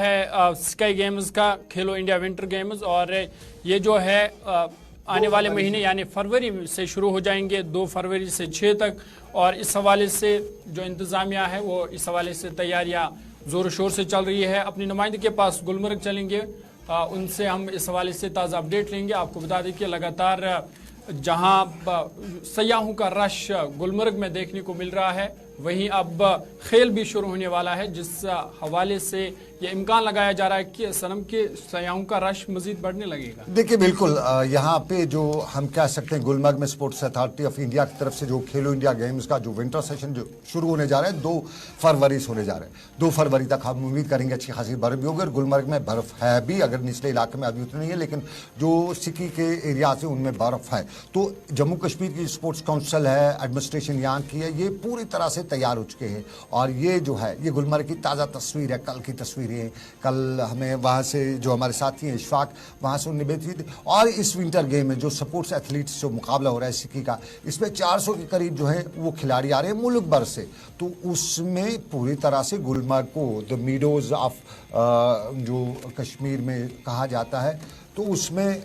है sky games का, खेलो India winter games, और ये जो है आने वाले महीने यानी फरवरी से शुरू हो जाएंगे, 2 फरवरी से 6 तक। और इस हवाले से जो इंतज़ामिया है वो इस हवाले से तैयारियां ज़ोर शोर से चल रही है। अपनी नुमाइंदे के पास गुलमर्ग चलेंगे, उनसे हम इस हवाले से ताज़ा अपडेट लेंगे। आपको बता दें कि लगातार जहां सयाहों का रश गुलमर्ग में देखने को मिल रहा है, वहीं अब खेल भी शुरू होने वाला है, जिस हवाले से ये इम्कान लगाया जा रहा है कि सनम के सयाहों का रश मजीद बढ़ने लगेगा। देखिए बिल्कुल, यहाँ पे जो हम कह सकते हैं गुलमर्ग में स्पोर्ट्स अथॉरिटी ऑफ इंडिया की तरफ से जो खेलो इंडिया गेम्स का जो विंटर सेशन जो शुरू होने जा रहा है 2 फरवरी से होने जा रहा है। 2 फरवरी तक हम उम्मीद करेंगे अच्छी खासी बर्फ भी होगी। और गुलमर्ग में बर्फ है भी, अगर निचले इलाके में अभी उतनी नहीं है, लेकिन जो सिकी के एरिया से उनमें बर्फ है। तो जम्मू कश्मीर की स्पोर्ट्स काउंसिल है, एडमिनिस्ट्रेशन यहाँ की है, ये पूरी तरह से तैयार हो चुके हैं। और ये जो है ये गुलमर्ग की ताज़ा तस्वीर है, कल की तस्वीर है। कल हमें वहाँ से जो हमारे साथी हैं इशफाक, वहाँ से उन्हें भेजी थी। और इस विंटर गेम में जो स्पोर्ट्स एथलीट्स जो मुकाबला हो रहा है सिक्की का, इसमें 400 के करीब जो है वो खिलाड़ी आ रहे हैं मुल्क भर से। तो उसमें पूरी तरह से गुलमर्ग को द मीडोज ऑफ जो कश्मीर में कहा जाता है, तो उसमें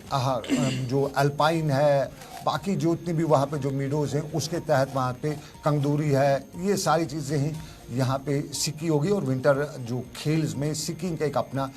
जो अल्पाइन है, बाकी जो इतनी भी वहाँ पे जो मीडोज हैं उसके तहत वहाँ पे कंगदूरी है, ये सारी चीज़ें हैं। यहाँ पे सिक्की होगी और विंटर जो खेल्स में सिक्किंग का एक अपना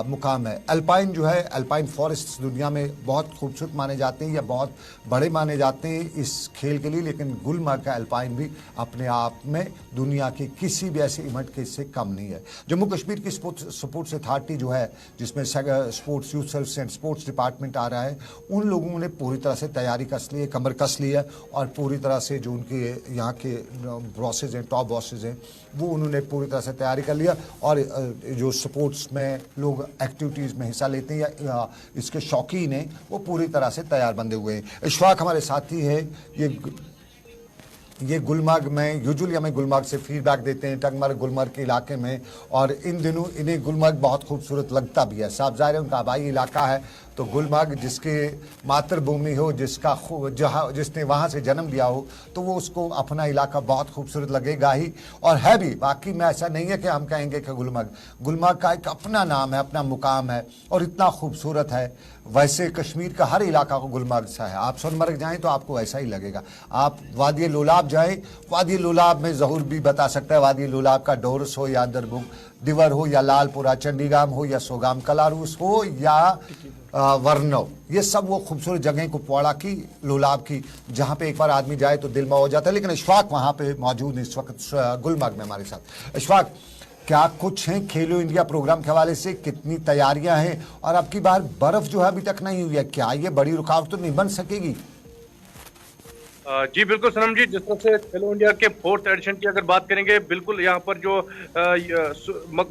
मुकाम है। अल्पाइन जो है, अल्पाइन फॉरेस्ट दुनिया में बहुत खूबसूरत माने जाते हैं या बहुत बड़े माने जाते हैं इस खेल के लिए, लेकिन गुलमर्ग का अल्पाइन भी अपने आप में दुनिया के किसी भी ऐसे इवेंट के से कम नहीं है। जम्मू कश्मीर की स्पोर्ट्स अथॉरिटी जो है, जिसमें sports youth service and sports department आ रहा है, उन लोगों ने पूरी तरह से तैयारी कस ली है, कमर कस ली है। और पूरी तरह से जो उनके यहाँ के बॉसेज हैं, टॉप बॉसेज हैं, वो उन्होंने पूरी तरह से तैयारी कर लिया। और जो स्पोर्ट्स में लोग एक्टिविटीज़ में हिस्सा लेते हैं या इसके शौकीन हैं, वो पूरी तरह से तैयार बंधे हुए हैं। इशफाक हमारे साथी हैं, ये गुलमर्ग में यूजुअली हमें गुलमर्ग से फीडबैक देते हैं, टंगमर्ग गुलमर्ग के इलाके में, और इन दिनों इन्हें गुलमर्ग बहुत खूबसूरत लगता भी है। साफ ज़ाहिर है उनका आबाई इलाका है, तो गुलमर्ग जिसके मातृभूमि हो, जहाँ जिसने वहाँ से जन्म लिया हो, तो वो उसको अपना इलाका बहुत खूबसूरत लगेगा ही, और है भी। बाकी में ऐसा नहीं है कि हम कहेंगे कि गुलमर्ग का एक अपना नाम है, अपना मुकाम है और इतना खूबसूरत है। वैसे कश्मीर का हर इलाका को गुलमर्ग सा है। आप सोनमर्ग जाएं तो आपको ऐसा ही लगेगा। आप वादी लोलाब जाएं, वादी लोलाब में ज़हूर भी बता सकता है, वादी लोलाब का डोरस हो या दरबुग दिवर हो या लालपुरा चंडीगाम हो या सोगाम कलारूस हो या वर्नव, ये सब वो खूबसूरत जगह कुपवाड़ा की, लोलाब की, जहाँ पे एक बार आदमी जाए तो दिल में हो जाता है। लेकिन इशफाक वहाँ पे मौजूद है इस वक्त गुलमर्ग में हमारे साथ। इशफाक, क्या कुछ है खेलो इंडिया प्रोग्राम के हवाले से, कितनी तैयारियां हैं? और अब की बार बर्फ जो है अभी तक नहीं हुई है, क्या ये बड़ी रुकावट तो नहीं बन सकेगी? जी बिल्कुल सनम जी, जिस तरह से खेलो इंडिया के 4th एडिशन की अगर बात करेंगे, बिल्कुल यहाँ पर जो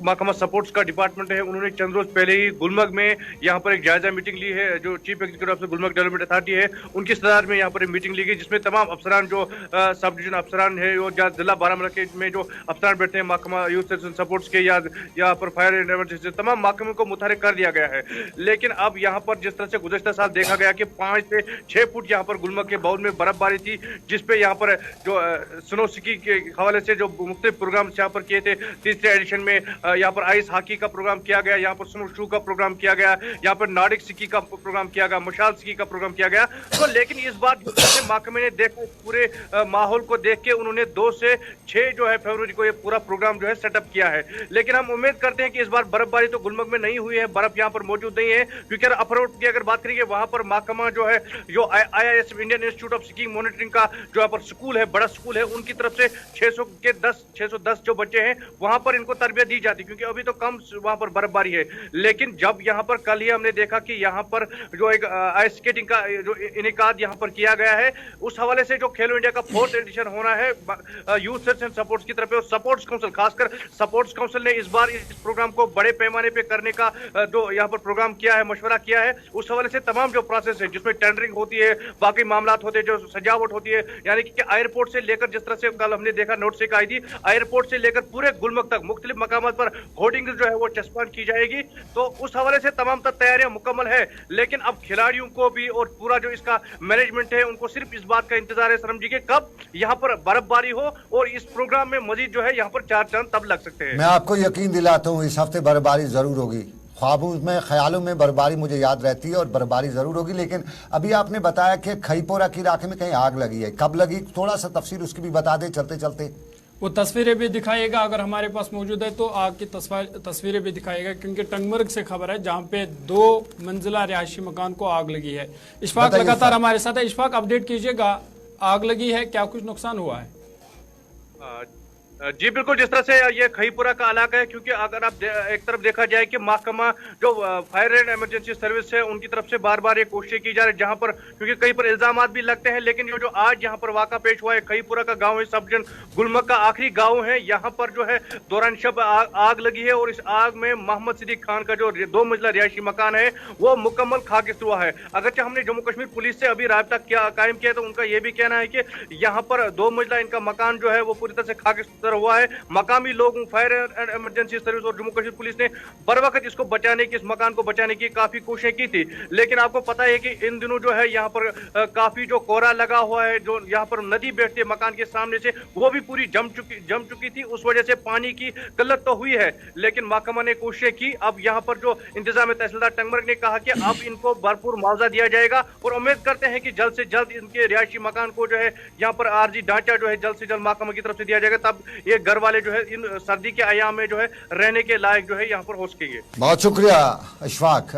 महकमा स्पोर्ट्स का डिपार्टमेंट है, उन्होंने चंद रोज पहले ही गुलमर्ग में यहाँ पर एक जायजा मीटिंग ली है। जो chief executive officer Gulmarg development authority है, उनकी सदारत में यहाँ पर एक मीटिंग ली गई, जिसमें तमाम अफसरान जो सब डिवीजन अफसरान है और जिला बारामूला के में जो अफसरान बैठते हैं महकमा यूथ सर्विस सपोर्ट्स के या यहाँ पर फायर एंड इमरजेंसी, तमाम महकमों को मुतहरिक कर दिया गया है। लेकिन अब यहाँ पर जिस तरह से गुज़श्ता साल देखा गया कि 5 से 6 फुट यहाँ पर गुलमर्ग के बाउल में बर्फबारी थी, जिसपे यहाँ पर जो स्नो स्की के हवाले से जो मुख्तलिफ प्रोग्राम यहाँ पर किए थे। 3रे एडिशन में यहाँ पर आइस हॉकी का प्रोग्राम किया गया, यहाँ पर स्नो शू का प्रोग्राम किया गया, यहाँ पर नॉर्डिक स्की का प्रोग्राम किया गया, मशाल स्की का प्रोग्राम किया गया। तो लेकिन इस बार महकमे ने देखा, पूरे माहौल को देख के उन्होंने 2 से 6 जो है फरवरी को ये पूरा प्रोग्राम जो है सेटअप किया है। लेकिन हम उम्मीद करते हैं कि इस बार बर्फबारी तो गुलमर्ग में नहीं हुई है, बर्फ यहाँ पर मौजूद नहीं है, क्योंकि अपर रोड की अगर बात करेंगे, वहां पर महकमा जो है जो IIS Indian institute of skiing monitoring का जो पर स्कूल है, बड़ा स्कूल है, उनकी तरफ से 610 जो बच्चे हैं वहां पर इनको तरबियत दी जाती, क्योंकि अभी तो कम वहां पर बर्फबारी है। लेकिन जब यहाँ पर कल ही हमने देखा कि यहाँ पर जो एक आइस स्केटिंग का जो इनेकाद यहाँ पर किया गया है, उस हवाले से जो खेलो इंडिया का 4th एडिशन होना है यूथ सर्विस एंड सपोर्ट्स की तरफ, सपोर्ट्स काउंसिल, खासकर सपोर्ट्स काउंसिल ने इस बार इस प्रोग्राम को बड़े पैमाने पे करने का जो यहाँ पर प्रोग्राम किया है, मशवरा किया है। उस हवाले से तमाम जो प्रोसेस है, जिसमें टेंडरिंग होती है, बाकी मामला होते हैं, जो सजावट फैलावट होती है, यानी कि एयरपोर्ट से लेकर, जिस तरह से कल हमने देखा नोट से आई थी, एयरपोर्ट से लेकर पूरे गुलमर्ग तक मुख्तलिफ मकामात पर होर्डिंग जो है वो चस्पान की जाएगी। तो उस हवाले से तमाम तैयारियां मुकम्मल है, लेकिन अब खिलाड़ियों को भी और पूरा जो इसका मैनेजमेंट है उनको सिर्फ इस बात का इंतजार है सरम जी के कब यहाँ पर बर्फबारी हो और इस प्रोग्राम में मजीद जो है यहाँ पर चार चांद तब लग सकते हैं। मैं आपको यकीन दिलाता हूँ इस हफ्ते बर्फबारी जरूर होगी। ख्वाबों में, ख्यालों में बर्फबारी मुझे याद रहती है और बर्फबारी जरूर होगी। लेकिन अभी आपने बताया कि खईपोरा के इलाके में कहीं आग लगी है, कब लगी, थोड़ा सा तफसीर उसकी भी बता दें चलते चलते। वो तस्वीरें भी दिखाएगा, अगर हमारे पास मौजूद है तो आग की तस्वीरें भी दिखाएगा, क्योंकि टंगमर्ग से खबर है जहां पे 2 मंजिला रिहायशी मकान को आग लगी है। इशफाक लगातार हमारे साथ है। इशफाक, अपडेट कीजिएगा, आग लगी है, क्या कुछ नुकसान हुआ है? जी बिल्कुल, जिस तरह से ये खईपुरा का इलाका है, क्योंकि अगर आप एक तरफ देखा जाए कि महकमा जो फायर एंड इमरजेंसी सर्विस है उनकी तरफ से बार बार ये कोशिश की जा रही है, जहां पर क्योंकि कहीं पर इल्जाम भी लगते हैं, लेकिन ये जो आज यहाँ पर वाक़ा पेश हुआ है, खईपुरा का गांव है, सब जन गुलमर्ग का आखिरी गांव है, यहाँ पर जो है दौरान शब आग लगी है और इस आग में मोहम्मद सिद्दीक खान का जो 2 मंजिला रिहायशी मकान है वो मुकम्मल खाकिस्तान हुआ है। अगरचे हमने जम्मू कश्मीर पुलिस से अभी राब्ता कायम किया तो उनका ये भी कहना है कि यहाँ पर 2 मंजिला इनका मकान जो है वो पूरी तरह से खाकिस्तान हुआ है। मकामी लोगों, फायर एंड इमरजेंसी सर्विस और जम्मू कश्मीर पुलिस ने बर वक्त इसको बचाने की, इस मकान को बचाने की काफी कोशिशें की थी, लेकिन आपको पता है कि इन दिनों जो है यहाँ पर काफी जो कोहरा लगा हुआ है, जो यहाँ पर नदी बैठती है मकान के सामने से वो भी पूरी जम चुकी थी, उस वजह से पानी की किल्लत तो हुई है, लेकिन महकमा ने कोशिशें की। अब यहाँ पर जो इंतजाम तहसीलदार टंगमर्ग ने कहा कि अब इनको भरपूर मुआवजा दिया जाएगा और उम्मीद करते हैं कि जल्द से जल्द इनके रिहायशी मकान को जो है यहाँ पर आर्जी ढांचा जो है जल्द से जल्द महकमा की तरफ से दिया जाएगा, तब ये घर वाले जो है इन सर्दी के आयाम में जो है रहने के लायक जो है यहाँ पर हो सकेंगे। बहुत शुक्रिया इशफाक।